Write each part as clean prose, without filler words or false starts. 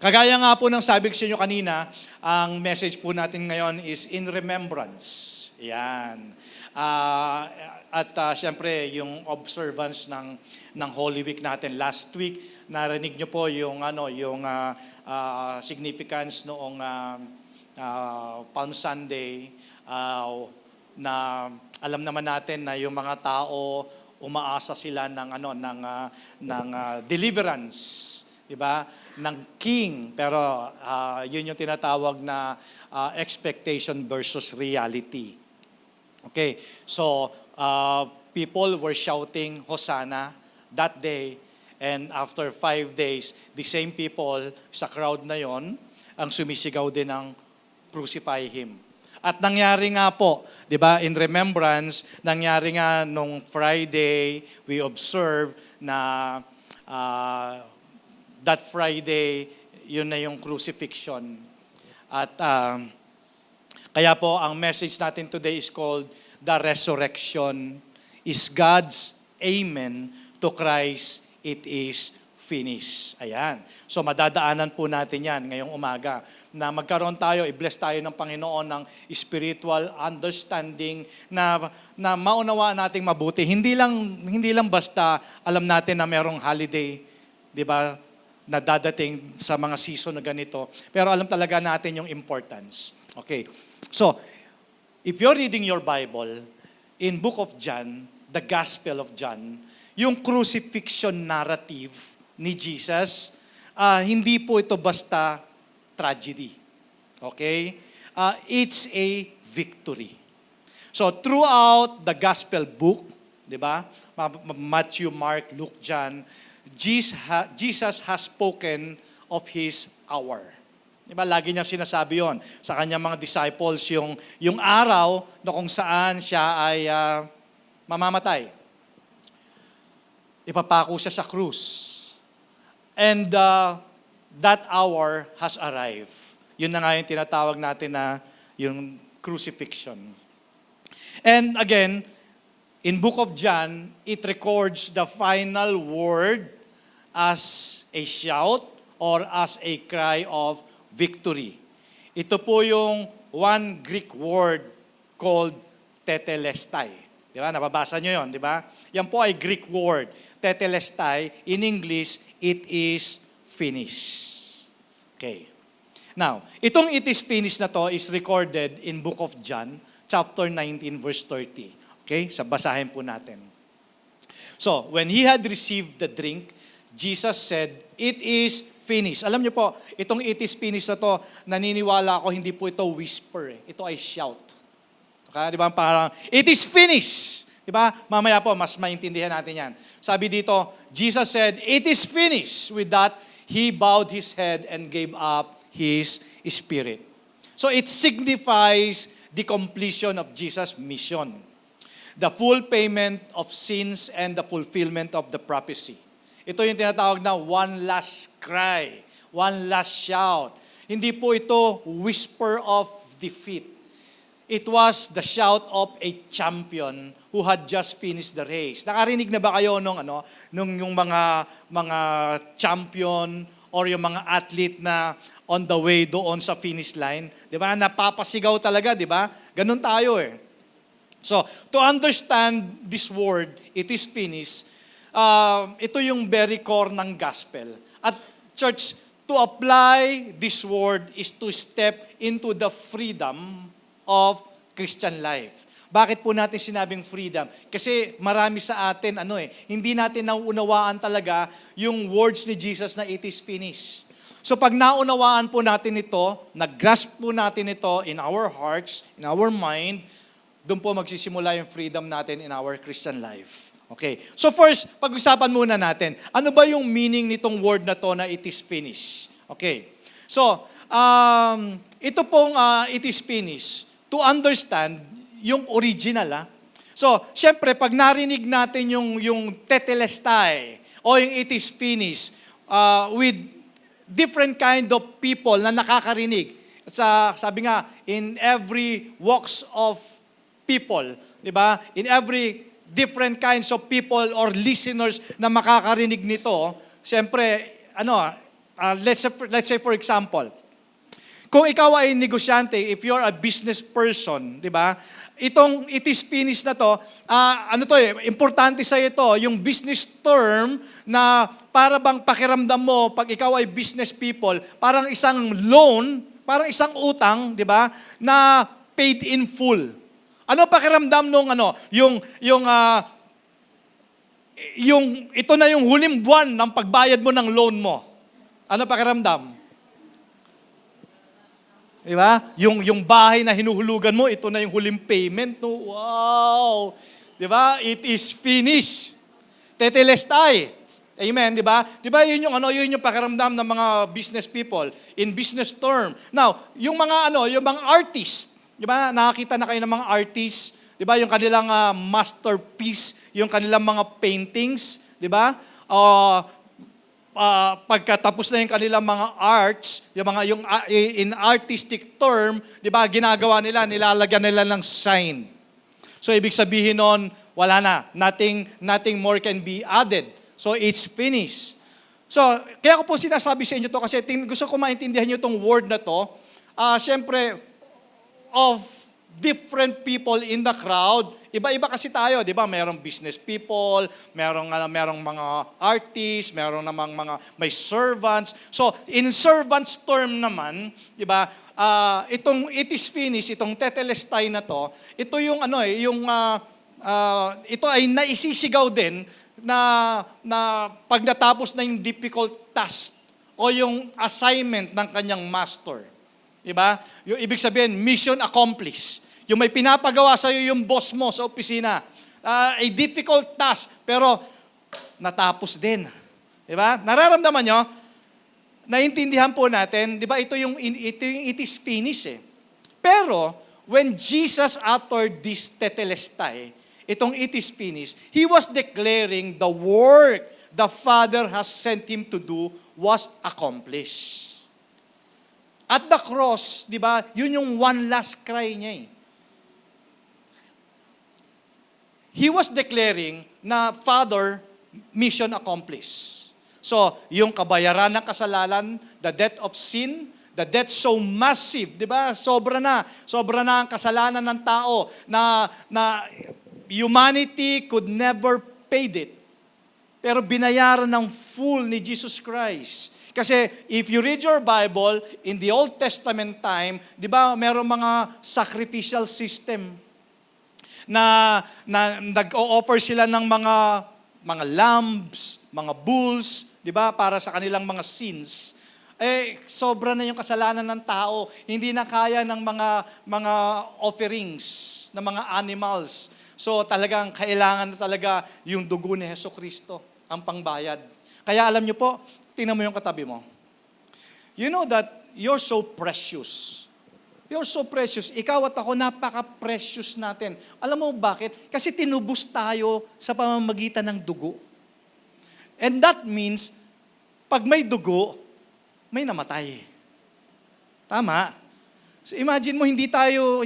Kagaya nga po ng sabi ko sa inyo kanina, ang message po natin ngayon is in remembrance. Yan. Siyempre, yung observance ng Holy Week natin. Last week, narinig nyo po yung, significance noong Palm Sunday, na alam naman natin na yung mga tao umaasa sila ng deliverance, 'di ba? Ng king, pero yun yung tinatawag na expectation versus reality. Okay. So, people were shouting Hosanna that day, and after 5 days, the same people sa crowd na yon ang sumisigaw din ng crucify him. At nangyari nga po, 'di ba, in remembrance, nangyari nga nung Friday, we observe na that Friday, yun na yung crucifixion. At kaya po, ang message natin today is called, The Resurrection is God's Amen to Christ, it is finished. Ayan. So madadaanan po natin yan ngayong umaga. Na magkaroon tayo, i-bless tayo ng Panginoon ng spiritual understanding na maunawaan nating mabuti. Hindi lang basta alam natin na merong holiday, di ba, na dadating sa mga season na ganito. Pero alam talaga natin yung importance. Okay. So, if you're reading your Bible, in Book of John, the Gospel of John, yung crucifixion narrative ni Jesus, hindi po ito basta tragedy. Okay? It's a victory. So throughout the gospel book, di ba? Matthew, Mark, Luke, John, Jesus has spoken of His hour. Di ba? Lagi niyang sinasabi yon sa kanyang mga disciples, yung araw na kung saan siya ay mamamatay. Ipapako siya sa krus. And that hour has arrived. Yun na nga yung tinatawag natin na yung crucifixion. And again, in Book of John, it records the final word as a shout or as a cry of victory. Ito po yung one Greek word called tetelestai. Di ba? Nababasa nyo yun, di ba? Yan po ay Greek word. Tetelestai, in English, it is finished. Okay. Now, itong it is finished na to is recorded in Book of John, chapter 19, verse 30. Okay? So, basahin po natin. So, when he had received the drink, Jesus said, it is finished. Alam niyo po, itong it is finished na to, naniniwala ako, hindi po ito whisper. Ito ay shout. Okay? Di ba? Parang, it is finished. Di ba? Mamaya po, mas maintindihan natin yan. Sabi dito, Jesus said, it is finished. With that, He bowed His head and gave up His spirit. So it signifies the completion of Jesus' mission. The full payment of sins and the fulfillment of the prophecy. Ito yung tinatawag na one last cry, one last shout. Hindi po ito whisper of defeat. It was the shout of a champion who had just finished the race. Nakarinig na ba kayo nung yung mga champion or yung mga athlete na on the way doon sa finish line? 'Di ba? Napapasigaw talaga, 'di ba? Ganun tayo eh. So, to understand this word, it is finished, ito yung very core ng gospel. At church, to apply this word is to step into the freedom of Christian life. Bakit po natin sinabing freedom? Kasi marami sa atin, hindi natin nauunawaan talaga yung words ni Jesus na it is finished. So pag naunawaan po natin ito, nag-grasp po natin ito in our hearts, in our mind, doon po magsisimula yung freedom natin in our Christian life. Okay. So first, pag-usapan muna natin, ano ba yung meaning nitong word na to na it is finished? Okay. So, ito pong it is finished. To understand yung original. So, syempre, pag narinig natin yung tetelestai o yung it is finished with different kind of people na nakakarinig. Sabi nga, in every walks of people, di ba? In every different kinds of people or listeners na makakarinig nito, syempre, let's say for example, kung ikaw ay negosyante, if you're a business person, di ba? Itong it is finished na to, importante sa ito, yung business term na para bang pakiramdam mo pag ikaw ay business people, parang isang loan, parang isang utang, di ba? Na paid in full. Ano pakiramdam nung ito na yung huling buwan ng pagbayad mo ng loan mo? Ano pakiramdam? Di ba? Yung bahay na hinuhulugan mo, ito na yung huling payment. No? Wow! Di ba? It is finished. Tetelestai. Amen, di ba? Di ba yun yung pakiramdam ng mga business people in business term. Now, yung mga artist, di ba? Nakakita na kayo ng mga artist, di ba? Yung kanilang masterpiece, yung kanilang mga paintings, di ba? Pagkatapos na yung kanilang mga arts, in artistic term, 'di ba, ginagawa nila, nilalagyan nila ng sign. So ibig sabihin nun, wala na, nothing more can be added. So it's finished. So kaya ko po sinasabi sa inyo to kasi gusto ko maintindihan niyo tong word na to. Syempre of different people in the crowd. Iba-iba kasi tayo, 'di ba? Merong business people, merong mga artists, merong namang may servants. So, in servants term naman, 'di ba? Itong it is finished, itong tetelestai na to, ito yung ito ay naisisigaw din na pag natapos na yung difficult task o yung assignment ng kanyang master. 'Di ba? Yung ibig sabihin, mission accomplished. Yung may pinapagawa sa iyo yung boss mo sa opisina. A difficult task, pero natapos din. Di ba? Nararamdaman nyo? Naintindihan po natin, di ba? Ito yung it is finished eh. Pero, when Jesus uttered this tetelestai, itong it is finished, He was declaring the work the Father has sent Him to do was accomplished. At the cross, di ba, yun yung one last cry niya eh. He was declaring na, Father, mission accomplished. So, yung kabayaran ng kasalanan, the debt of sin, the debt so massive, di ba? Sobra na ang kasalanan ng tao na humanity could never pay it. Pero binayaran ng full ni Jesus Christ. Kasi if you read your Bible, in the Old Testament time, di ba, merong mga sacrificial system na nag-o-offer sila ng mga lambs, mga bulls, di ba, para sa kanilang mga sins. Sobra na yung kasalanan ng tao. Hindi na kaya ng mga offerings, ng mga animals. So talagang kailangan na talaga yung dugo ni Jesucristo, ang pangbayad. Kaya alam niyo po, tingnan mo yung katabi mo. You know that you're so precious. You're so precious. Ikaw at ako, napaka-precious natin. Alam mo bakit? Kasi tinubos tayo sa pamamagitan ng dugo. And that means, pag may dugo, may namatay. Tama? So imagine mo, hindi tayo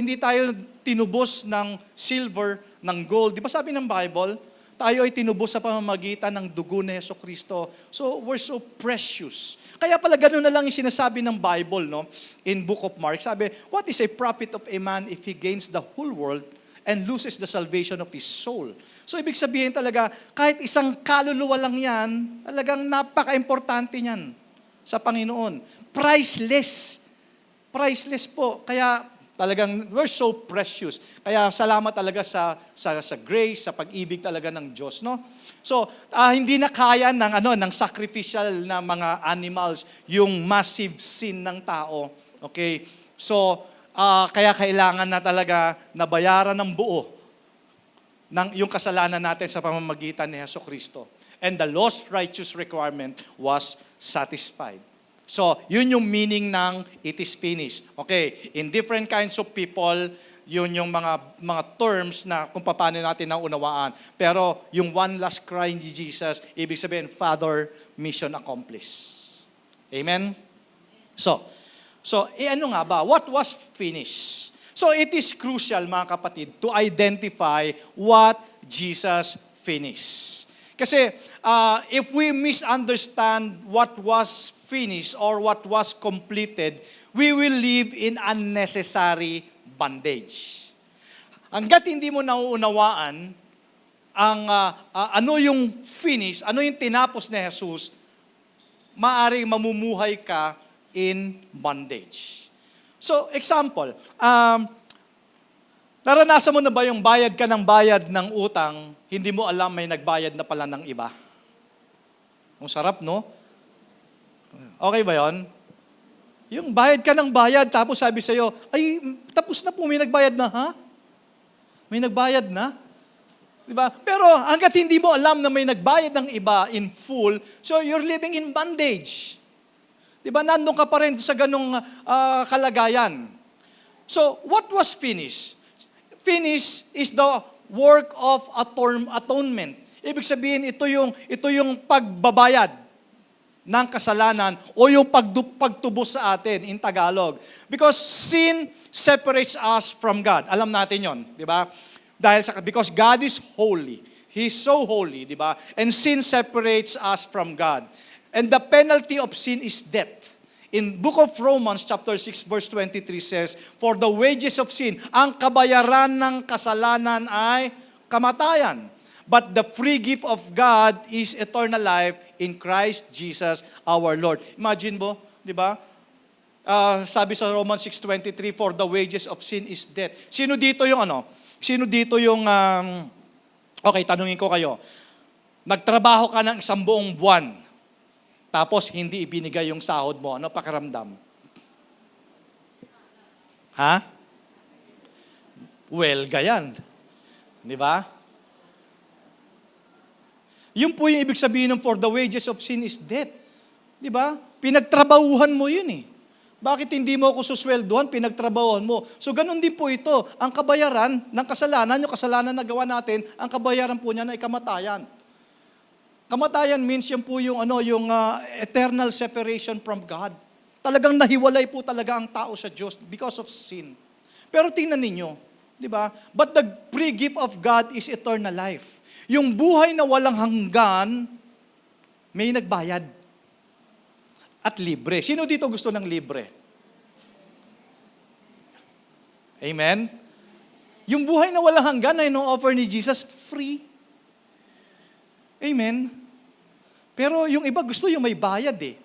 tinubos ng silver, ng gold. Di ba sabi ng Bible, tayo ay tinubos sa pamamagitan ng dugo ni Jesucristo. So, we're so precious. Kaya pala ganun na lang yung sinasabi ng Bible, no? In Book of Mark, sabi, what is a profit of a man if he gains the whole world and loses the salvation of his soul? So, ibig sabihin talaga, kahit isang kaluluwa lang yan, talagang napaka-importante niyan sa Panginoon. Priceless. Priceless po. Kaya, talagang we're so precious. Kaya salamat talaga sa grace, sa pag-ibig talaga ng Diyos, no? So, hindi na kaya ng sacrificial na mga animals yung massive sin ng tao. Okay? So, kaya kailangan na talaga nabayaran ng buo yung kasalanan natin sa pamamagitan ni Jesucristo. And the lost righteous requirement was satisfied. So, yun yung meaning ng it is finished. Okay, in different kinds of people, yun yung mga terms na kung paano natin naunawaan. Pero yung one last cry ni Jesus, ibig sabihin, Father, mission accomplished. Amen? So ano nga ba? What was finished? So, it is crucial, mga kapatid, to identify what Jesus finished. Kasi if we misunderstand what was finished or what was completed, we will live in unnecessary bondage. Hanggat hindi mo nauunawaan ang ano yung finish, ano yung tinapos ni Jesus, maaaring mamumuhay ka in bondage. So, example, naranasan mo na ba yung bayad ka ng bayad ng utang, hindi mo alam may nagbayad na pala ng iba? Ang sarap, no? Okay ba yon? Yung bayad ka ng bayad, tapos sabi sa'yo, ay, tapos na po, may nagbayad na, ha? May nagbayad na? Diba? Pero hanggat hindi mo alam na may nagbayad ng iba in full, so you're living in bondage. Diba? Nandun ka pa rin sa ganong kalagayan. So, what was finished? Finished is the work of atonement. Ibig sabihin, ito yung pagbabayad ng kasalanan o yung pagtubos sa atin in Tagalog. Because sin separates us from God. Alam natin yon, di ba? Because God is holy. He is so holy, di ba? And sin separates us from God. And the penalty of sin is death. In book of Romans chapter 6 verse 23 says, for the wages of sin, ang kabayaran ng kasalanan ay kamatayan. But the free gift of God is eternal life in Christ Jesus our Lord. Imagine mo, di ba? Sabi sa Romans 6:23, for the wages of sin is death. Sino dito yung okay, tanungin ko kayo. Nagtrabaho ka ng isang buong buwan, tapos hindi ibinigay yung sahod mo. Ano pakiramdam? Ha? Well, gayan. Di ba? Yun po yung ibig sabihin ng for the wages of sin is death. Di ba? Pinagtrabahuhan mo yun eh. Bakit hindi mo ako susweldohan? Pinagtrabahuhan mo. So ganun din po ito. Ang kabayaran ng kasalanan, yung kasalanan na gawa natin, ang kabayaran po niya ay kamatayan. Kamatayan means yan po yung eternal separation from God. Talagang nahiwalay po talaga ang tao sa Diyos because of sin. Pero tingnan ninyo, di ba? But the free gift of God is eternal life. Yung buhay na walang hanggan, may nagbayad. At libre. Sino dito gusto ng libre? Amen? Yung buhay na walang hanggan na ino-offer ni Jesus, free. Amen? Pero yung iba gusto yung may bayad eh.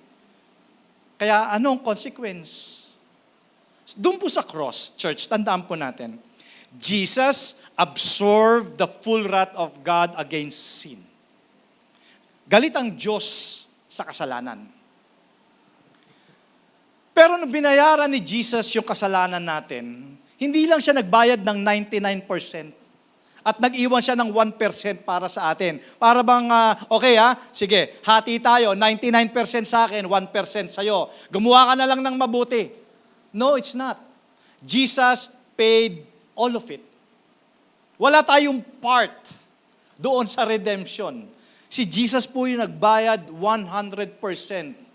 Kaya anong consequence? Doon po sa cross, church, tandaan po natin, Jesus absorbed the full wrath of God against sin. Galit ang Diyos sa kasalanan. Pero nung binayaran ni Jesus yung kasalanan natin, hindi lang siya nagbayad ng 99%. At nag-iwan siya ng 1% para sa atin. Para bang, sige, hati tayo, 99% sa akin, 1% sa'yo. Gumawa ka na lang ng mabuti. No, it's not. Jesus paid all of it. Wala tayong part doon sa redemption. Si Jesus po yung nagbayad 100%.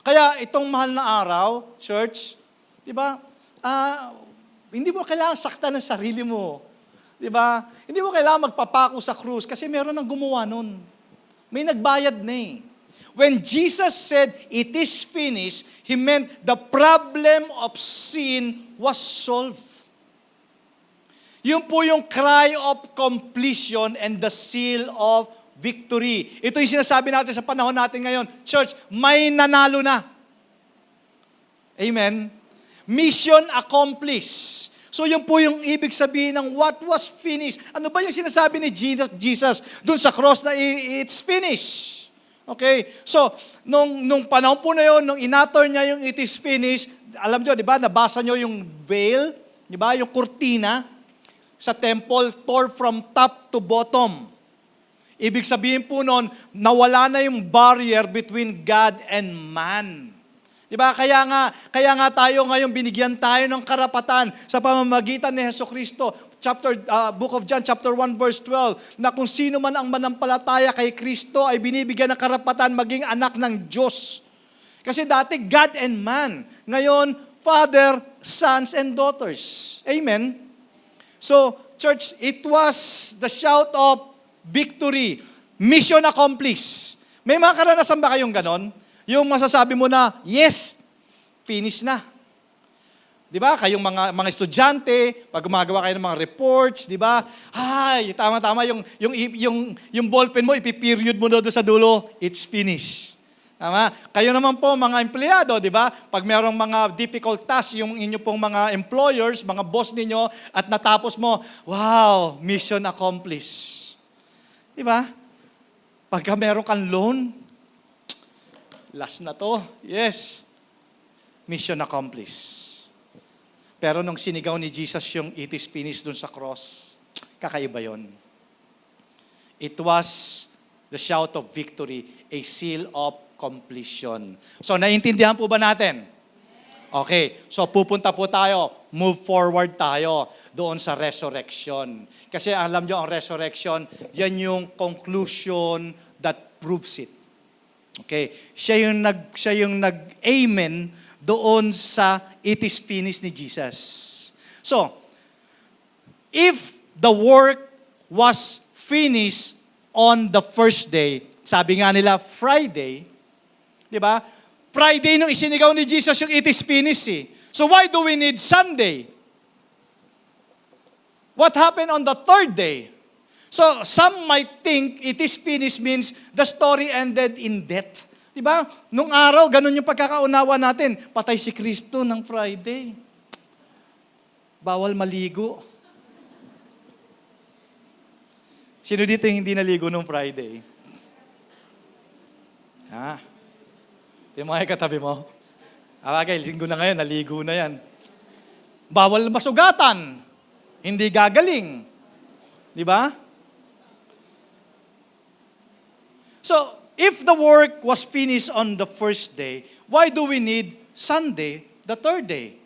Kaya itong mahal na araw, church, di ba, hindi mo kailangan saktan ng sarili mo. Di ba? Hindi mo kailangan magpapako sa krus kasi meron nang gumawa nun. May nagbayad na eh. When Jesus said, it is finished, He meant the problem of sin was solved. Yun po yung cry of completion and the seal of victory. Ito yung sinasabi natin sa panahon natin ngayon. Church, may nanalo na. Amen? Mission accomplished. So yun po yung ibig sabihin ng what was finished. Ano ba yung sinasabi ni Jesus dun sa cross na it's finished? Okay? So, nung panahon po na yun, nung inator niya yung it is finished, alam nyo, di ba, nabasa nyo yung veil, di ba, yung kurtina sa temple tore from top to bottom. Ibig sabihin po noon, nawala na yung barrier between God and man. Diba? Kaya nga tayo ngayon binigyan tayo ng karapatan sa pamamagitan ni Hesukristo. Book of John, chapter 1, verse 12, na kung sino man ang manampalataya kay Kristo ay binibigyan ng karapatan maging anak ng Diyos. Kasi dati God and man. Ngayon, Father, sons, and daughters. Amen? So, church, it was the shout of victory. mission accomplished. May mga karanasan ba kayong ganon? Yung masasabi mo na, yes, finish na. Di ba? Kayong mga estudyante, pag gumagawa kayo ng mga reports, di ba? Ay, tama-tama, yung ballpen mo, ipiperiod mo doon sa dulo, it's finished. Tama? Kayo naman po, mga empleyado, di ba? Pag mayroong mga difficult tasks, yung inyo pong mga employers, mga boss ninyo, at natapos mo, wow, mission accomplished. Di ba? Pagka meron kang loan, last na to, yes, mission accomplished. Pero nung sinigaw ni Jesus yung it is finished dun sa cross, kakaiba yon. It was the shout of victory, a seal of completion. So, naiintindihan po ba natin? Okay, so pupunta po tayo, move forward tayo doon sa resurrection. Kasi alam nyo, ang resurrection, yan yung conclusion that proves it. Okay, siya yung nag-amen doon sa it is finished ni Jesus. So, if the work was finished on the first day, sabi nga nila Friday, di ba? Friday nung isinigaw ni Jesus yung it is finished eh. So why do we need Sunday? What happened on the third day? So some might think it is finished means the story ended in death. Di ba? Nung araw, ganun yung pagkakaunawa natin. Patay si Kristo ng Friday. Bawal maligo. Sino dito yung hindi naligo nung Friday? Ha? Yung mga katabi mo. Okay, linggo na ngayon, naligo na yan. Bawal masugatan. Hindi gagaling. Di ba? So, if the work was finished on the first day, why do we need Sunday, the third day?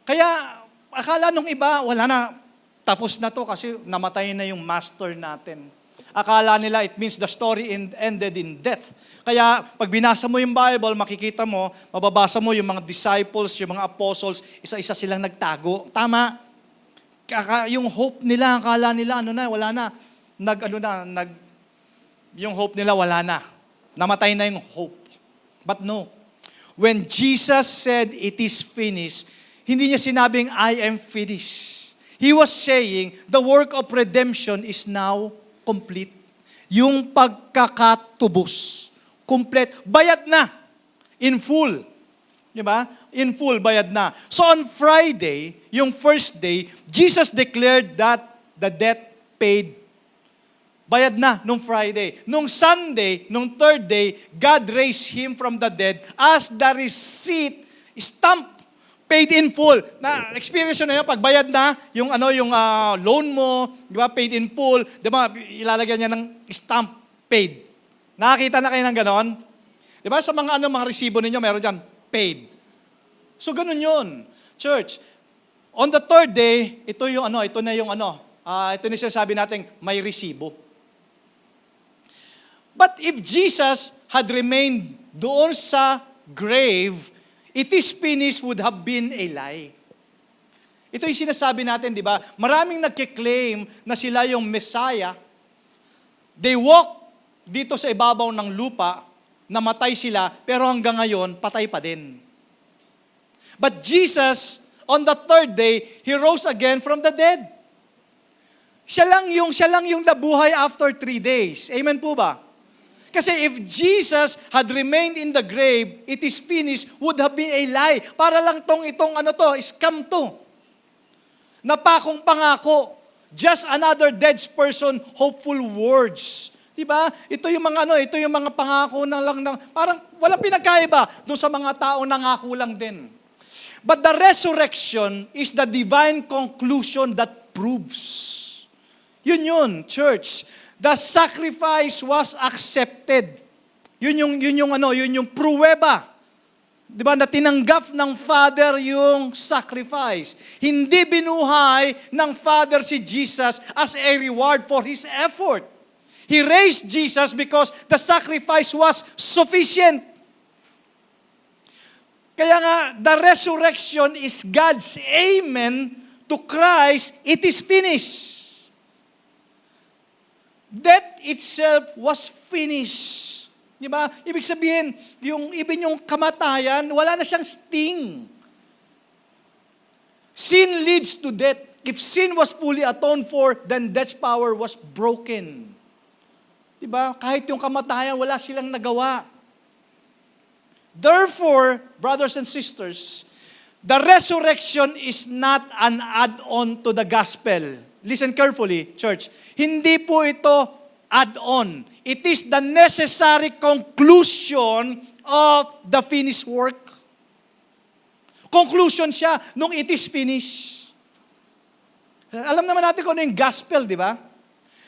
Kaya, akala nung iba, wala na, tapos na to kasi namatay na yung master natin. Akala nila it means the story ended in death. Kaya pag binasa mo yung Bible, makikita mo, mababasa mo yung mga disciples, yung mga apostles, isa-isa silang nagtago. Tama? Yung hope nila, akala nila, wala na. Yung hope nila wala na. Namatay na yung hope. But no. When Jesus said it is finished, hindi niya sinabing I am finished. He was saying the work of redemption is now complete. Yung pagkakatubos. Complete. Bayad na. In full. Diba? In full, bayad na. So on Friday, yung first day, Jesus declared that the debt paid. Bayad na nung Friday. Nung Sunday, nung third day, God raised Him from the dead as the receipt, stamp, paid in full. Na experience na yun, pagbayad na, yung loan mo, di ba, paid in full, di ba, ilalagyan niya ng stamp, paid. Nakakita na kayo ng ganon? Di ba, sa mga resibo ninyo, meron dyan, paid. So, ganun yun. Church, on the third day, ito na sinasabi natin, may resibo. But if Jesus had remained doon sa grave, it is finished would have been a lie. Ito yung sinasabi natin, di ba? Maraming nagkiklaim na sila yung Messiah. They walk dito sa ibabaw ng lupa, namatay sila, pero hanggang ngayon, patay pa din. But Jesus, on the third day, He rose again from the dead. Siya lang yung nabuhay after 3 days. Amen po ba? Kasi if Jesus had remained in the grave, it is finished, would have been a lie. Para lang scam to. Napakong pangako. Just another dead person, hopeful words. Diba? Ito yung mga pangako parang walang pinagkaiba doon sa mga taong nangako lang din. But the resurrection is the divine conclusion that proves. Yun, church. The sacrifice was accepted. Yun yung pruweba. 'Di ba, na tinanggap ng Father yung sacrifice. Hindi binuhay ng Father si Jesus as a reward for His effort. He raised Jesus because the sacrifice was sufficient. Kaya nga, the resurrection is God's amen to Christ, it is finished. death itself was finished. Di ba? Ibig sabihin, even yung kamatayan, wala na siyang sting. Sin leads to death. If sin was fully atoned for, then death's power was broken. Diba? Kahit yung kamatayan, wala silang nagawa. Therefore, brothers and sisters, the resurrection is not an add-on to the gospel. Listen carefully, church. Hindi po ito add-on. It is the necessary conclusion of the finished work. Conclusion siya nung it is finished. Alam naman natin kung ano yung gospel, di ba?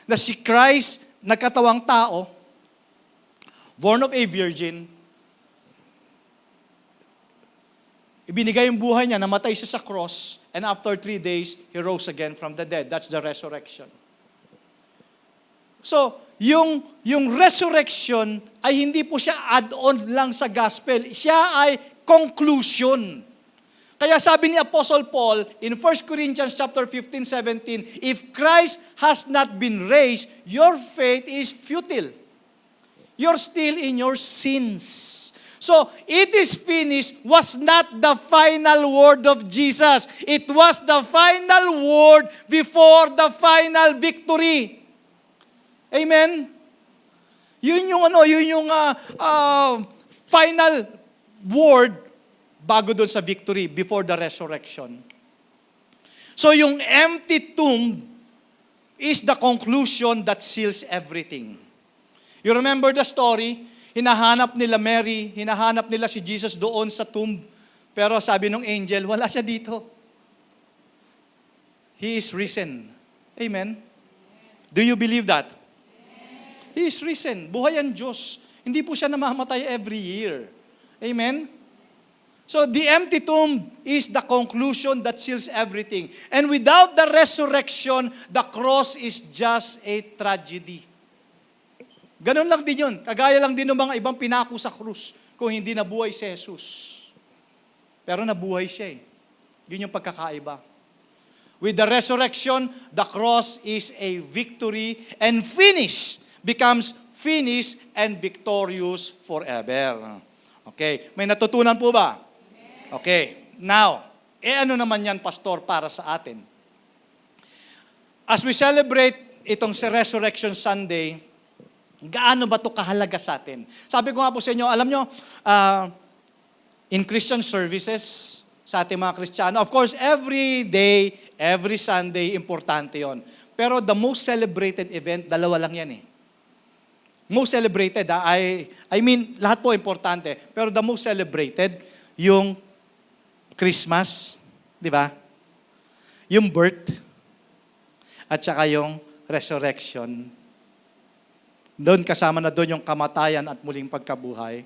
Na si Christ, nagkatawang tao, born of a virgin, ibinigay yung buhay niya, namatay siya sa cross, and after 3 days, he rose again from the dead. That's the resurrection. So, yung resurrection ay hindi po siya add-on lang sa gospel. Siya ay conclusion. Kaya sabi ni Apostle Paul in 1 Corinthians chapter 15, 17, if Christ has not been raised, your faith is futile. You're still in your sins. So, it is finished was not the final word of Jesus. It was the final word before the final victory. Amen? Yun yung final word bago doon sa victory, before the resurrection. So yung empty tomb is the conclusion that seals everything. You remember the story? Hinahanap nila Mary, hinahanap nila si Jesus doon sa tomb. Pero sabi ng angel, wala siya dito. He is risen. Amen? Do you believe that? He is risen. Buhay ang Diyos. Hindi po siya namamatay every year. Amen? So the empty tomb is the conclusion that seals everything. And without the resurrection, the cross is just a tragedy. Ganun lang din yun. Kagaya lang din ng mga ibang pinako sa krus kung hindi nabuhay si Jesus. Pero nabuhay siya eh. Yun yung pagkakaiba. With the resurrection, the cross is a victory and becomes finished and victorious forever. Okay, may natutunan po ba? Okay, now, ano naman yan, Pastor, para sa atin? As we celebrate itong Resurrection Sunday, gaano ba ito kahalaga sa atin? Sabi ko nga po sa inyo, alam nyo, in Christian services, sa ating mga Kristiyano, of course, every day, every Sunday, importante yon. Pero the most celebrated event, dalawa lang yan eh. Most celebrated, I mean, lahat po importante. Pero the most celebrated, yung Christmas, di ba? Yung birth, at saka yung resurrection. Doon kasama na doon yung kamatayan at muling pagkabuhay.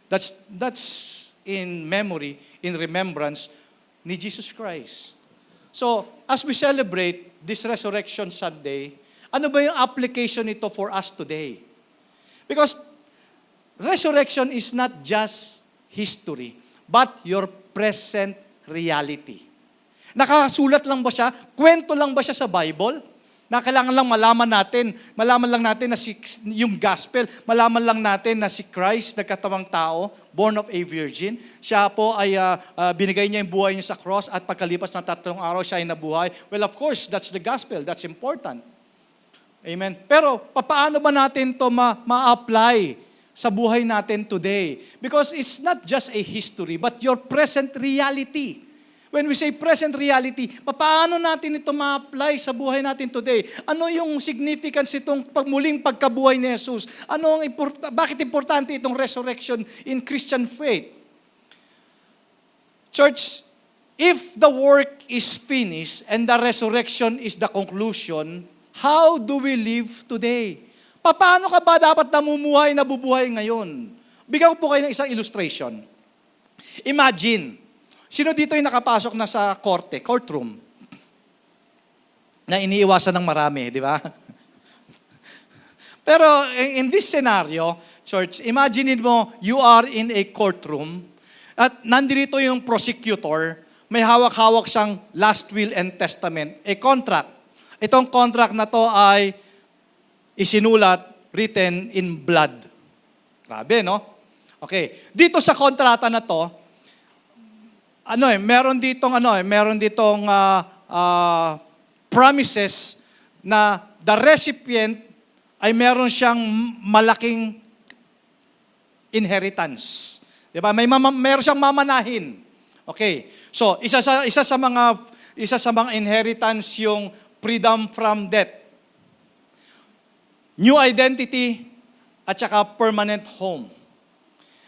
That's in memory, in remembrance ni Jesus Christ. So, as we celebrate this Resurrection Sunday, ano ba yung application nito for us today? Because resurrection is not just history, but your present reality. Nakasulat lang ba siya? Kwento lang ba siya sa Bible? Na kailangan lang malaman lang natin na yung gospel, malaman lang natin na si Christ, nagkatawang tao, born of a virgin. Siya po ay binigay niya yung buhay niya sa cross at pagkalipas ng 3 araw, siya ay nabuhay. Well, of course, that's the gospel. That's important. Amen. Pero, paano ba natin ito ma-apply sa buhay natin today? Because it's not just a history, but your present reality. When we say present reality, paano natin ito ma-apply sa buhay natin today? Ano yung significance itong muling pagkabuhay ni Jesus? Bakit importante itong resurrection in Christian faith? Church, if the work is finished and the resurrection is the conclusion, how do we live today? Paano ka ba dapat nabubuhay ngayon? Bigyan ko po kayo ng isang illustration. Imagine, sino dito yung nakapasok na sa courtroom? Na iniiwasan ng marami, di ba? Pero in this scenario, church, imagine mo, you are in a courtroom at nandito yung prosecutor, may hawak-hawak siyang last will and testament, a contract. Itong contract na to ay isinulat, written in blood. Grabe, no? Okay. Dito sa kontrata na to, meron ditong promises na the recipient ay meron siyang malaking inheritance. 'Di ba? Meron siyang mamanahin. Okay. So, isa sa mga inheritance yung freedom from debt. New identity at saka permanent home.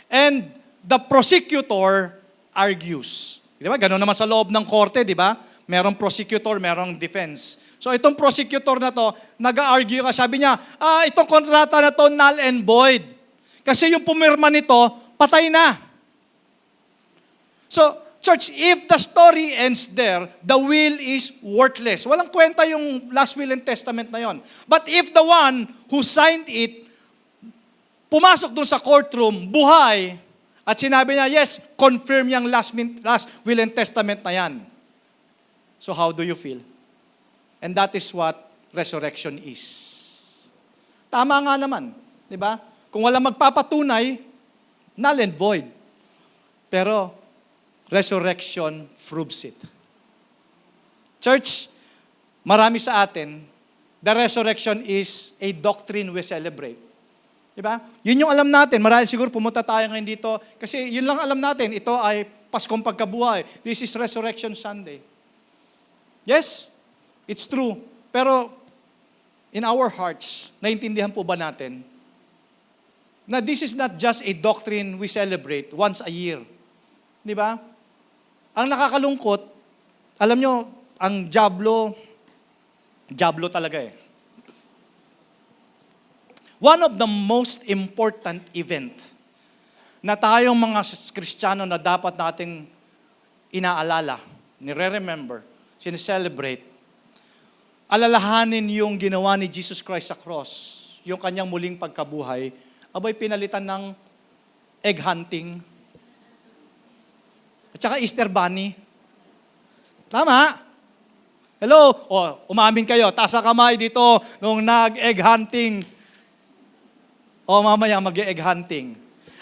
And the prosecutor argues. Di ba? Ganun naman sa loob ng korte, di ba? Merong prosecutor, merong defense. So itong prosecutor na to, nag-argue ka, sabi niya, itong kontrata na to null and void. Kasi yung pumirma nito, patay na. So, church, if the story ends there, the will is worthless. Walang kwenta yung last will and testament na yon. But if the one who signed it, pumasok dun sa courtroom, buhay, at sinabi niya, yes, confirm yung last will and testament na yan. So how do you feel? And that is what resurrection is. Tama nga naman, di ba? Kung wala magpapatunay, null and void. Pero, resurrection proves it. Church, marami sa atin, the resurrection is a doctrine we celebrate. Diba? Yun yung alam natin. Marahil siguro pumunta tayo ngayon dito kasi yun lang alam natin. Ito ay Paskong Pagkabuhay. This is Resurrection Sunday. Yes, it's true. Pero in our hearts, naintindihan po ba natin na this is not just a doctrine we celebrate once a year. Di ba? Ang nakakalungkot, alam nyo, ang Diablo talaga eh. One of the most important event na tayong mga Kristiyano na dapat nating inaalala, nire-remember, sineselebrate, alalahanin yung ginawa ni Jesus Christ sa cross, yung kanyang muling pagkabuhay, abay pinalitan ng egg hunting, at saka Easter Bunny. Tama? Hello? Umamin kayo, taas ang kamay dito nung nag-egg hunting. Mamaya mag-egg hunting.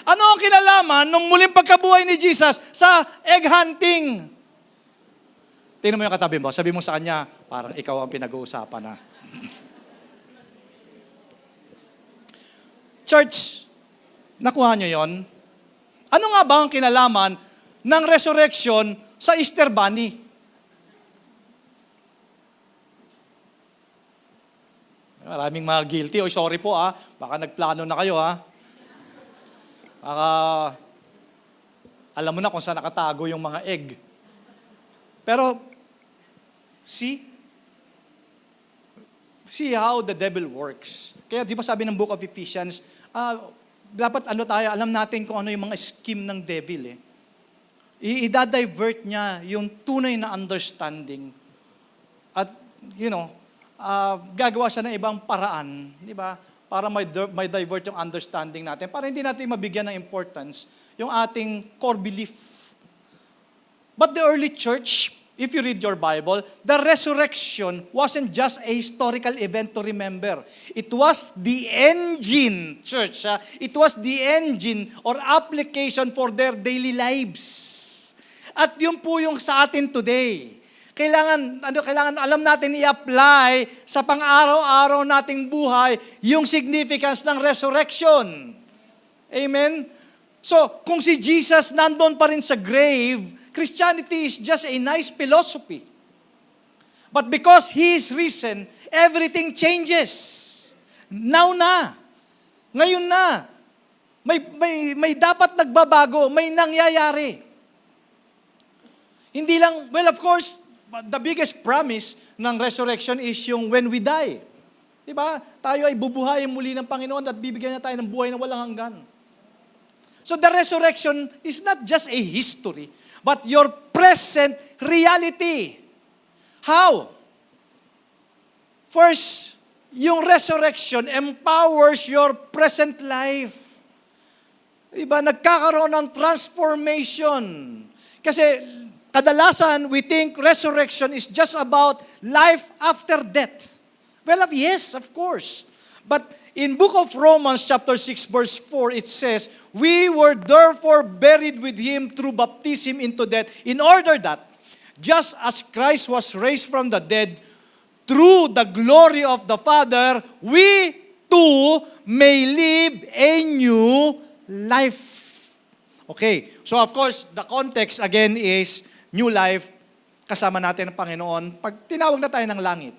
Ano ang kinalaman nung muling pagkabuhay ni Jesus sa egg hunting? Tingnan mo yung katabi mo. Sabi mo sa kanya, parang ikaw ang pinag-uusapan na. Church, nakuha nyo yon? Ano nga ba ang kinalaman ng resurrection sa Easter Bunny? Maraming mga guilty. Sorry po baka nagplano na kayo Baka alam mo na kung saan nakatago yung mga egg. Pero, see how the devil works. Kaya di ba sabi ng Book of Ephesians, dapat alam natin kung ano yung mga scheme ng devil eh. I-divert niya yung tunay na understanding. At, gagawa siya ng ibang paraan, di ba? Para may divert yung understanding natin, para hindi natin mabigyan ng importance yung ating core belief. But the early church, if you read your Bible, the resurrection wasn't just a historical event to remember. It was the engine, church. It was the engine or application for their daily lives. At yun po yung sa atin today. Kailangan alam natin i-apply sa pang-araw-araw nating buhay yung significance ng resurrection. Amen? So, kung si Jesus nandun pa rin sa grave, Christianity is just a nice philosophy. But because He is risen, everything changes. Now na. Ngayon na. May dapat nagbabago, may nangyayari. Hindi lang, of course, the biggest promise ng resurrection is yung when we die. Diba? Tayo ay bubuhayin muli ng Panginoon at bibigyan niya tayo ng buhay na walang hanggan. So the resurrection is not just a history, but your present reality. How? First, yung resurrection empowers your present life. Diba? Nagkakaroon ng transformation. Kasi kadalasan, we think resurrection is just about life after death. Well, yes, of course. But in book of Romans chapter 6 verse 4, it says, "We were therefore buried with him through baptism into death, in order that, just as Christ was raised from the dead through the glory of the Father, we too may live a new life." Okay, so of course, the context again is new life, kasama natin ang Panginoon, pag tinawag na tayo ng langit.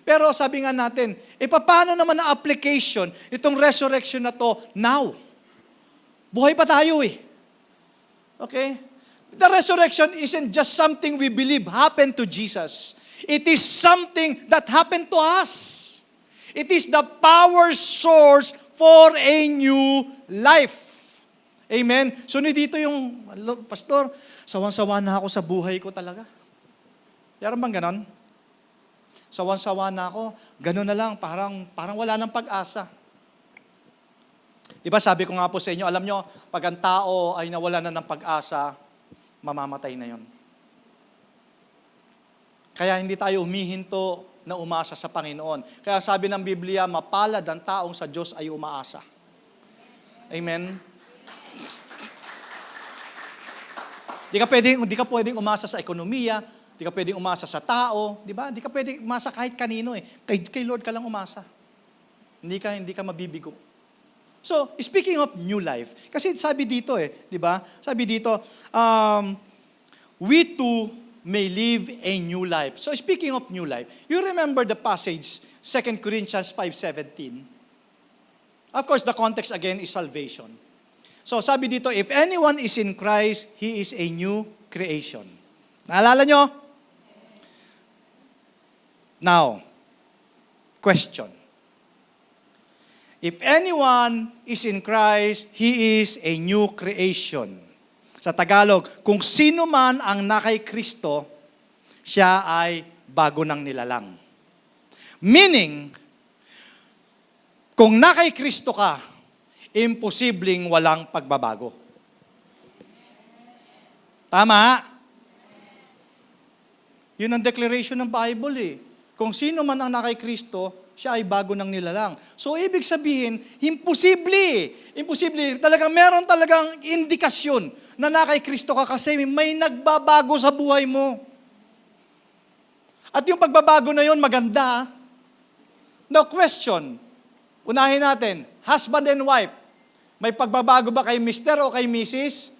Pero sabi nga natin, paano naman ang application itong resurrection na to now? Buhay pa tayo eh. Okay? The resurrection isn't just something we believe happened to Jesus. It is something that happened to us. It is the power source for a new life. Amen? So dito yung, Pastor, sawan-sawa na ako sa buhay ko talaga. Yaran bang ganon? Sawan-sawa na ako, gano'n na lang, parang wala nang pag-asa. Di ba sabi ko nga po sa inyo, alam nyo, pag ang tao ay nawala na ng pag-asa, mamamatay na yon. Kaya hindi tayo humihinto na umasa sa Panginoon. Kaya sabi ng Biblia, mapalad ang taong sa Diyos ay umaasa. Amen? Di ka pwedeng umasa sa ekonomiya, di ka pwedeng umasa sa tao, di ba? Di ka pwedeng umasa kahit kanino eh. Kay Lord ka lang umasa. Hindi ka mabibigo. So, speaking of new life, kasi sabi dito di ba? Sabi dito, we too may live a new life. So, speaking of new life, you remember the passage, 2 Corinthians 5:17. Of course, the context again is salvation. So, sabi dito, if anyone is in Christ, he is a new creation. Naalala nyo? Now, question. If anyone is in Christ, he is a new creation. Sa Tagalog, kung sino man ang nakay Kristo, siya ay bago ng nilalang. Meaning, kung nakay Kristo ka, imposibleng walang pagbabago. Tama? Yun ang declaration ng Bible eh. Kung sino man ang nakay Kristo, siya ay bago ng nilalang. So, ibig sabihin, imposible. Imposible. Talagang meron talagang indikasyon na nakay Kristo ka kasi may nagbabago sa buhay mo. At yung pagbabago na yun, maganda. Now, question. Unahin natin, husband and wife. May pagbabago ba kay Mr. o kay Mrs.?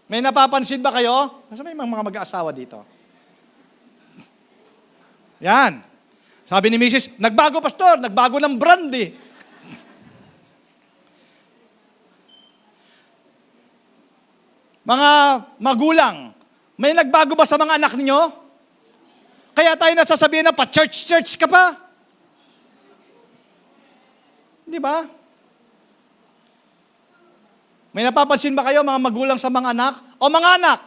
May napapansin ba kayo? Kasi may mga mag-aasawa dito. Yan. Sabi ni Mrs., nagbago pastor, nagbago ng brand eh. Mga magulang, may nagbago ba sa mga anak ninyo? Kaya tayo nasasabihin na pa-church ka pa. Di ba? May napapansin ba kayo mga magulang sa mga anak? O mga anak,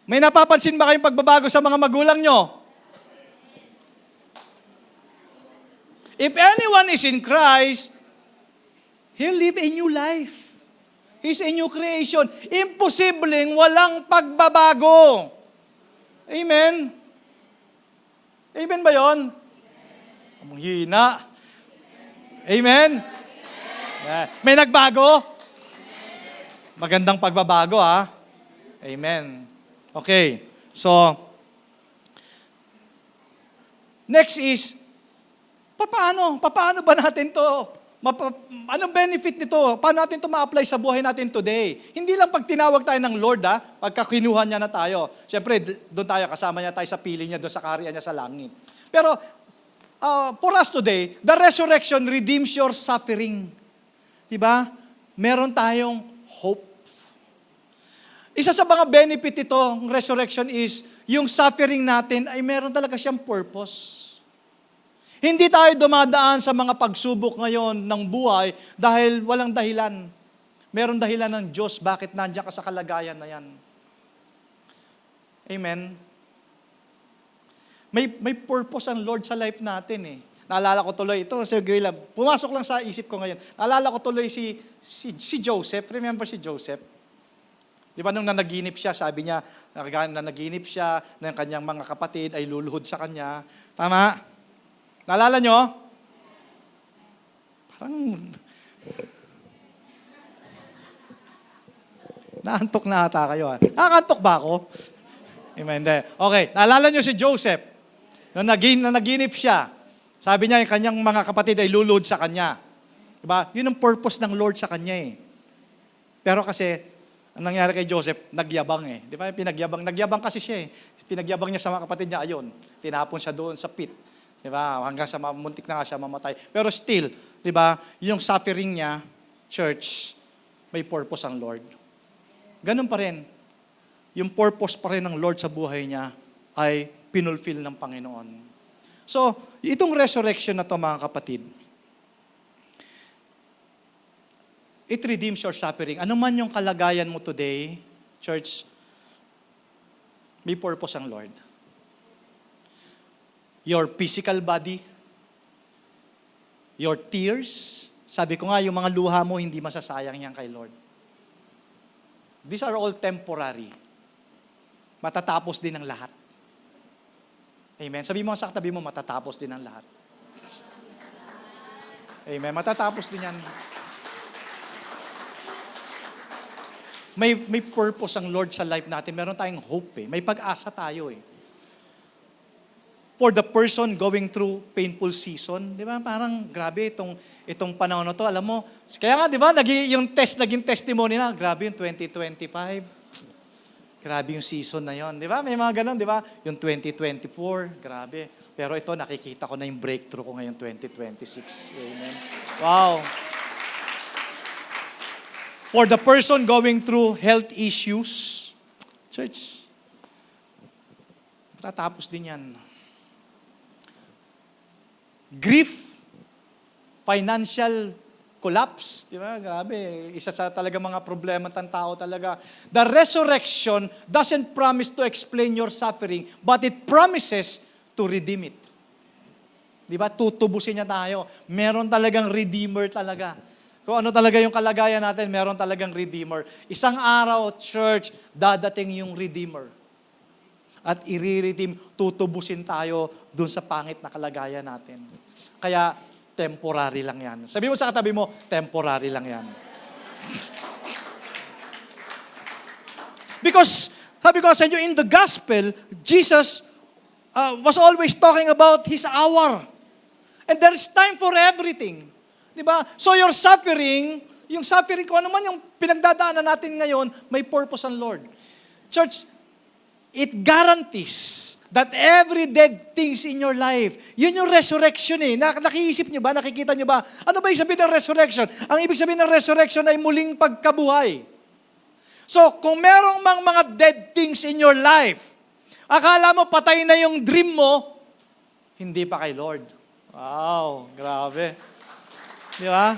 may napapansin ba kayong pagbabago sa mga magulang nyo? If anyone is in Christ, he'll live a new life. He's a new creation. Imposibleng walang pagbabago. Amen? Amen ba yun? Ang hina. Amen? Yeah. May nagbago? Magandang pagbabago, ha? Amen. Okay. So, next is, paano ba natin to? Anong benefit nito? Paano natin to ma-apply sa buhay natin today? Hindi lang pag tinawag tayo ng Lord, pagka kinuha niya na tayo. Siyempre, doon tayo, kasama niya tayo sa piling niya, doon sa kaharian niya sa langit. Pero, for us today, the resurrection redeems your suffering. Diba? Meron tayong hope. Isa sa mga benefit nito, resurrection is, yung suffering natin ay meron talaga siyang purpose. Hindi tayo dumadaan sa mga pagsubok ngayon ng buhay dahil walang dahilan. Meron dahilan ng Diyos bakit nandiyan ka sa kalagayan na yan. Amen? May purpose ang Lord sa life natin eh. Naalala ko tuloy, ito, pumasok lang sa isip ko ngayon. Naalala ko tuloy si Joseph. Remember si Joseph? Di ba nung nanaginip siya, sabi niya, nanaginip siya na yung kanyang mga kapatid ay luluhod sa kanya. Tama? Naalala nyo? Naantok na ata kayo. Nakakantok ba ako? Amen. Hindi. Okay, naalala niyo si Joseph. Nung naginip siya, sabi niya, yung kanyang mga kapatid ay lulod sa kanya. Diba? Yun ang purpose ng Lord sa kanya eh. Pero kasi, ang nangyari kay Joseph, nagyabang eh. Di ba? Nagyabang kasi siya eh. Pinagyabang niya sa mga kapatid niya, ayun, tinapon siya doon sa pit. Di ba? Hanggang sa muntik na nga siya mamatay. Pero still, di ba, yung suffering niya, church, may purpose ang Lord. Ganun pa rin. Yung purpose pa rin ng Lord sa buhay niya ay pinulfill ng Panginoon. So, itong resurrection na to mga kapatid, it redeems your suffering. Ano man yung kalagayan mo today, church, may purpose ang Lord. Your physical body, your tears, sabi ko nga, yung mga luha mo, hindi masasayang yan kay Lord. These are all temporary. Matatapos din ang lahat. Amen. Sabi mo sa katabi mo, matatapos din ang lahat. Amen. Matatapos din yan. May purpose ang Lord sa life natin. Meron tayong hope eh. May pag-asa tayo eh. For the person going through painful season, di ba? Parang grabe itong panahon na to. Alam mo, kaya nga di ba, naging testimony na, grabe yung 2025. Grabe yung season na yon, di ba? May mga ganun, di ba? Yung 2024, grabe. Pero ito, nakikita ko na yung breakthrough ko ngayon 2026. Amen. Wow. For the person going through health issues, church, tatapos din yan. Grief, financial collapse, di ba? Grabe, isa sa talaga mga problema ng tao talaga. The resurrection doesn't promise to explain your suffering, but it promises to redeem it. Di ba? Tutubusin niya tayo. Meron talagang redeemer talaga. Kung ano talaga yung kalagayan natin, meron talagang redeemer. Isang araw, church, dadating yung redeemer. At i-redeem, tutubusin tayo dun sa pangit na kalagayan natin. Kaya, temporary lang yan. Sabi mo sa katabi mo, temporary lang yan. Because, sabi ko sa inyo, in the gospel, Jesus was always talking about His hour. And there's time for everything. Diba? So your suffering, yung suffering ko, ano man yung pinagdadaanan natin ngayon, may purpose ang Lord. Church, it guarantees that every dead things in your life, yun yung resurrection eh. Nakiisip nyo ba? Nakikita nyo ba? Ano ba yung sabihin ng resurrection? Ang ibig sabihin ng resurrection ay muling pagkabuhay. So, kung merong mga dead things in your life, akala mo patay na yung dream mo, hindi pa kay Lord. Wow, grabe. Di ba?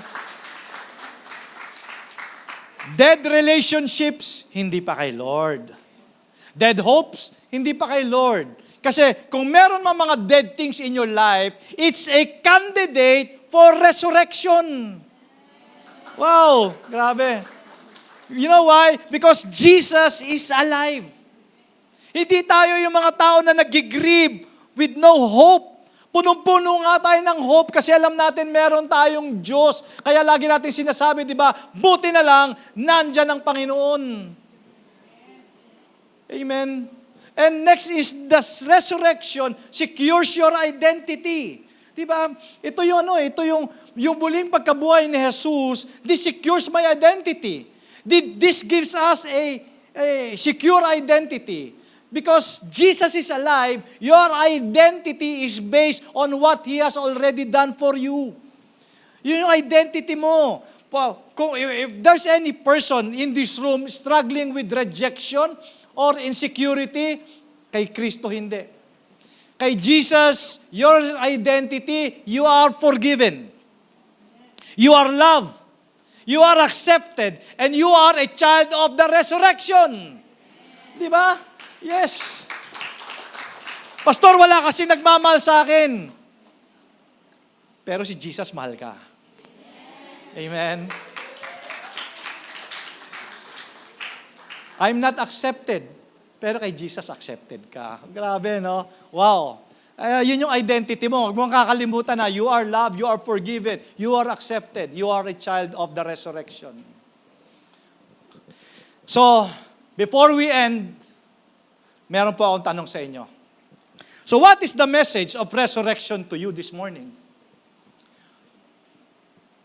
Dead relationships, hindi pa kay Lord. Dead hopes, hindi pa kay Lord. Kasi kung meron mga dead things in your life, it's a candidate for resurrection. Wow, grabe. You know why? Because Jesus is alive. Hindi tayo yung mga tao na nag-grieve with no hope. Punong-puno nga tayo ng hope kasi alam natin meron tayong Diyos. Kaya lagi natin sinasabi, di ba, buti na lang, nandyan ang Panginoon. Amen. And next is the resurrection secures your identity. Di ba? Ito yung muling pagkabuhay ni Jesus, this secures my identity. This gives us a secure identity. Because Jesus is alive, your identity is based on what He has already done for you. Yun yung identity mo. If there's any person in this room struggling with rejection or insecurity, kay Kristo hindi. Kay Jesus, your identity, you are forgiven. You are loved. You are accepted. And you are a child of the resurrection. Di ba? Yes. Pastor, wala kasi nagmamahal sa akin. Pero si Jesus mahal ka. Amen. I'm not accepted. Pero kay Jesus accepted ka. Grabe, no? Wow. Yun yung identity mo. Huwag mo kakalimutan na you are loved, you are forgiven, you are accepted, you are a child of the resurrection. So, before we end, meron po akong tanong sa inyo. So what is the message of resurrection to you this morning?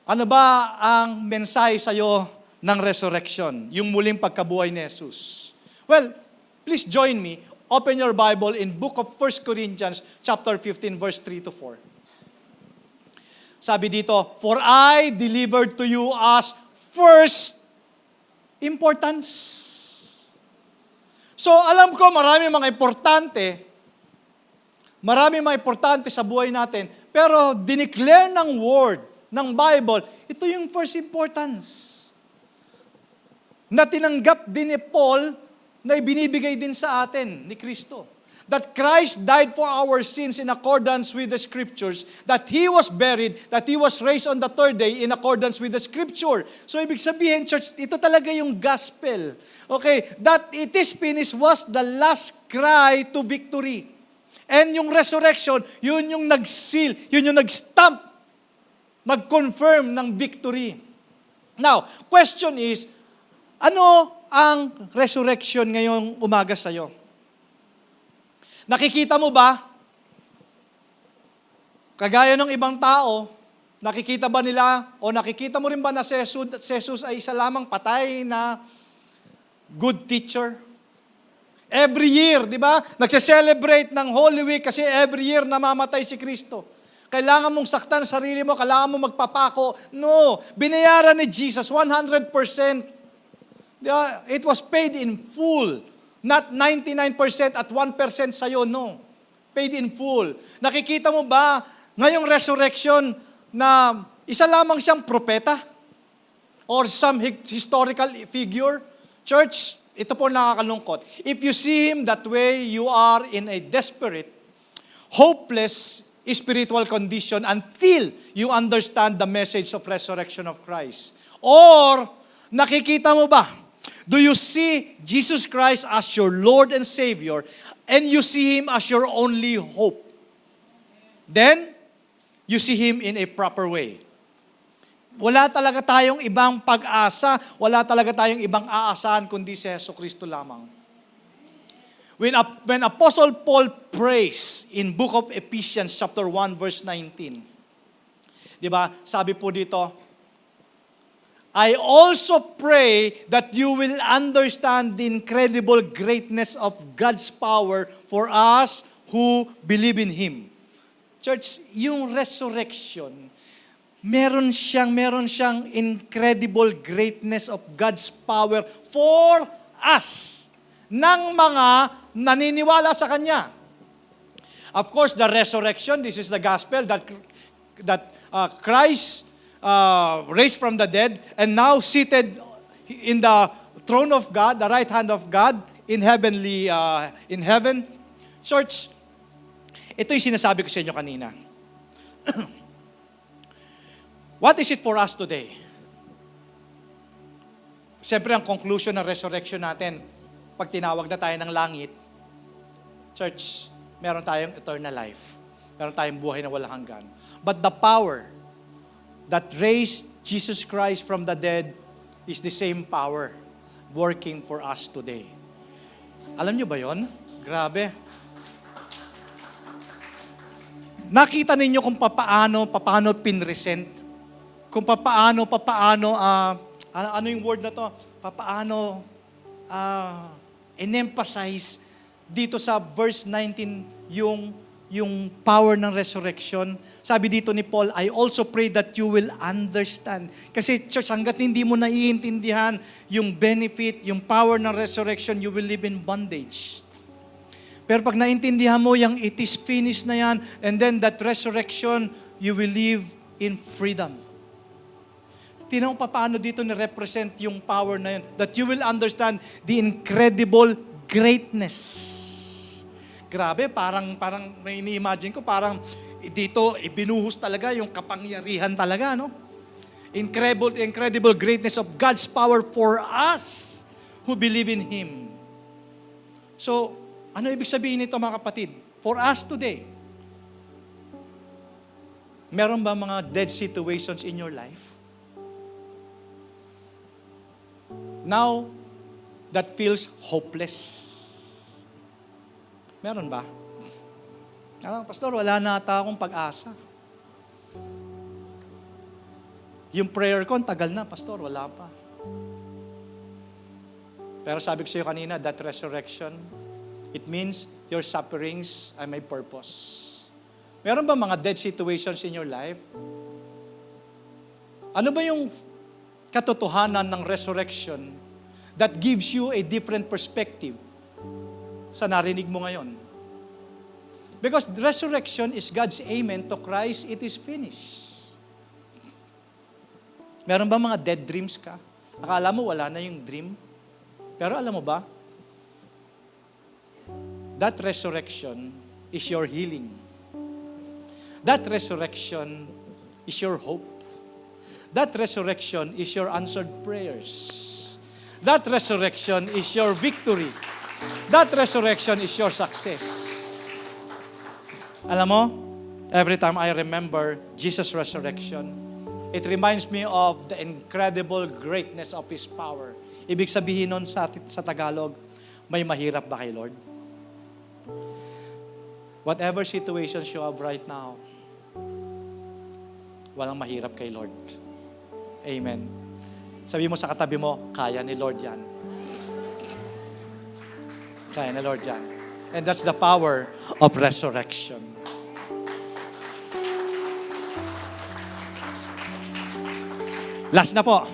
Ano ba ang mensahe sa iyo ng resurrection, yung muling pagkabuhay ni Jesus? Well, please join me. Open your Bible in book of 1 Corinthians chapter 15 verse 3 to 4. Sabi dito, "For I delivered to you as first importance." So alam ko marami mga importante sa buhay natin, pero dineclare ng word, ng Bible, ito yung first importance. Na tinanggap din ni Paul na ibinibigay din sa atin ni Kristo. That Christ died for our sins in accordance with the Scriptures, that He was buried, that He was raised on the third day in accordance with the Scripture. So ibig sabihin, church, ito talaga yung gospel. Okay, that it is finished was the last cry to victory. And yung resurrection, yun yung nag-seal, yun yung nag-stamp, nag-confirm ng victory. Now, question is, ano ang resurrection ngayong umaga sa'yo? Nakikita mo ba? Kagaya ng ibang tao, nakikita ba nila o nakikita mo rin ba na si Jesus ay isa lamang patay na good teacher? Every year, di ba? Nagse-celebrate ng Holy Week kasi every year namamatay si Kristo. Kailangan mong saktan sarili mo, kailangan mong magpapako. No, binayaran ni Jesus 100%. It was paid in full. Not 99% at 1% sa'yo, no. Paid in full. Nakikita mo ba ngayong resurrection na isa lamang siyang propeta? Or some historical figure? Church, ito po nakakalungkot. If you see Him that way, you are in a desperate, hopeless, spiritual condition until you understand the message of resurrection of Christ. Or, nakikita mo ba? Do you see Jesus Christ as your Lord and Savior and you see Him as your only hope? Then, you see Him in a proper way. Wala talaga tayong ibang pag-asa, wala talaga tayong ibang aasahan kundi si Jesucristo lamang. When Apostle Paul prays in book of Ephesians chapter 1 verse 19, di ba? Sabi po dito, I also pray that you will understand the incredible greatness of God's power for us who believe in Him. Church, yung resurrection, meron siyang incredible greatness of God's power for us, ng mga naniniwala sa Kanya. Of course, the resurrection, this is the gospel that Christ raised from the dead and now seated in the throne of God, the right hand of God in heaven. Church, ito yung sinasabi ko sa inyo kanina. What is it for us today? Siyempre, ang conclusion ng resurrection natin, pag tinawag na tayo ng langit, church, meron tayong eternal life. Meron tayong buhay na walang hanggan. But the power that raised Jesus Christ from the dead is the same power working for us today. Alam nyo ba yon? Grabe. Nakita ninyo kung paano pinresent? Kung paano, ano yung word na to? Paano in-emphasize dito sa verse 19 yung power ng resurrection. Sabi dito ni Paul, I also pray that you will understand. Kasi church, hanggat hindi mo naiintindihan yung benefit, yung power ng resurrection, you will live in bondage. Pero pag naintindihan mo yung it is finished na yan, and then that resurrection, you will live in freedom. Tinaw pa paano dito ni-represent yung power na yun. That you will understand the incredible greatness. Grabe, parang may ini-imagine ko, parang dito ibinuhos talaga yung kapangyarihan talaga, no? Incredible greatness of God's power for us who believe in Him. So, ano ibig sabihin nito mga kapatid? For us today, Meron ba mga dead situations in your life? Now, that feels hopeless. Meron ba? Pastor, wala na ata akong pag-asa. Yung prayer ko, tagal na, Pastor, wala pa. Pero sabi ko sa iyo kanina, that resurrection, it means your sufferings ay may purpose. Meron ba mga dead situations in your life? Ano ba yung katotohanan ng resurrection that gives you a different perspective sa narinig mo ngayon? Because resurrection is God's amen to Christ, it is finished. Meron ba mga dead dreams ka? Akala mo wala na yung dream? Pero alam mo ba? That resurrection is your healing. That resurrection is your hope. That resurrection is your answered prayers. That resurrection is your victory. That resurrection is your success. Alam mo, every time I remember Jesus' resurrection, it reminds me of the incredible greatness of His power. Ibig sabihin nun sa Tagalog, may mahirap ba kay Lord? Whatever situations you have right now, walang mahirap kay Lord. Amen. Sabi mo sa katabi mo, kaya ni Lord yan. Kaya ni Lord yan. And that's the power of resurrection. Last na po.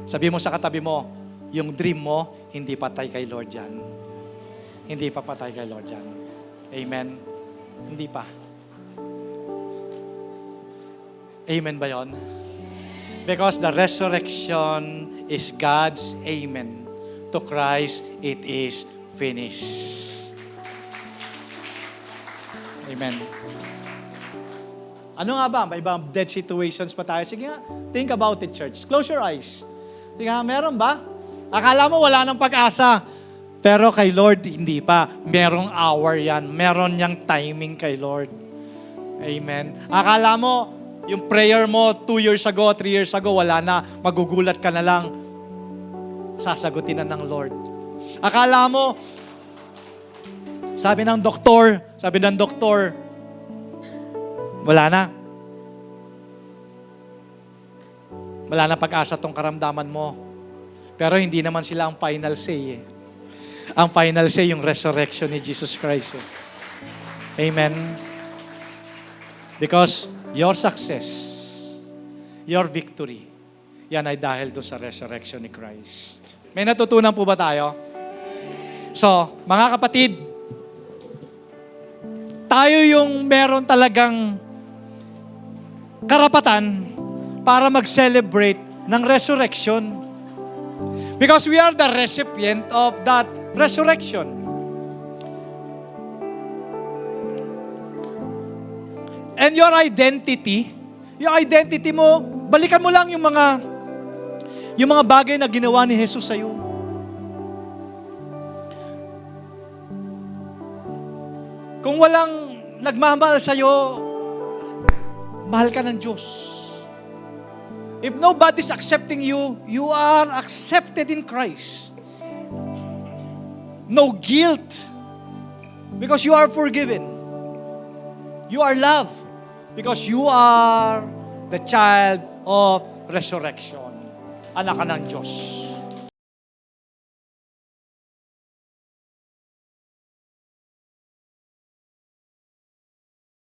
Sabi mo sa katabi mo, yung dream mo, hindi patay kay Lord yan. Hindi pa patay kay Lord yan. Amen. Hindi pa. Amen ba yun? Because the resurrection is God's amen. To Christ, it is finished. Amen. Ano nga ba? May ibang dead situations pa tayo. Sige nga, think about it, church. Close your eyes. Sige nga, meron ba? Akala mo wala nang pag-asa. Pero kay Lord, hindi pa. Merong hour yan. Meron niyang timing kay Lord. Amen. Akala mo, yung prayer mo 2 years ago, 3 years ago, wala na. Magugulat ka na lang. Sasagutin na ng Lord. Akala mo, sabi ng doktor, wala na. Wala na pag-asa tong karamdaman mo. Pero hindi naman sila ang final say. Ang final say, yung resurrection ni Jesus Christ. Amen. Because your success, your victory, yan ay dahil doon sa resurrection ni Christ. May natutunan po ba tayo? So, mga kapatid, tayo yung meron talagang karapatan para mag-celebrate ng resurrection. Because we are the recipient of that resurrection. And your identity mo, balikan mo lang yung mga bagay na ginawa ni Jesus sa iyo. Kung walang nagmamahal sa iyo, mahal ka ng Diyos. If nobody's accepting you, you are accepted in Christ. No guilt. Because you are forgiven. You are loved. Because you are the child of resurrection. Anak ka ng Diyos.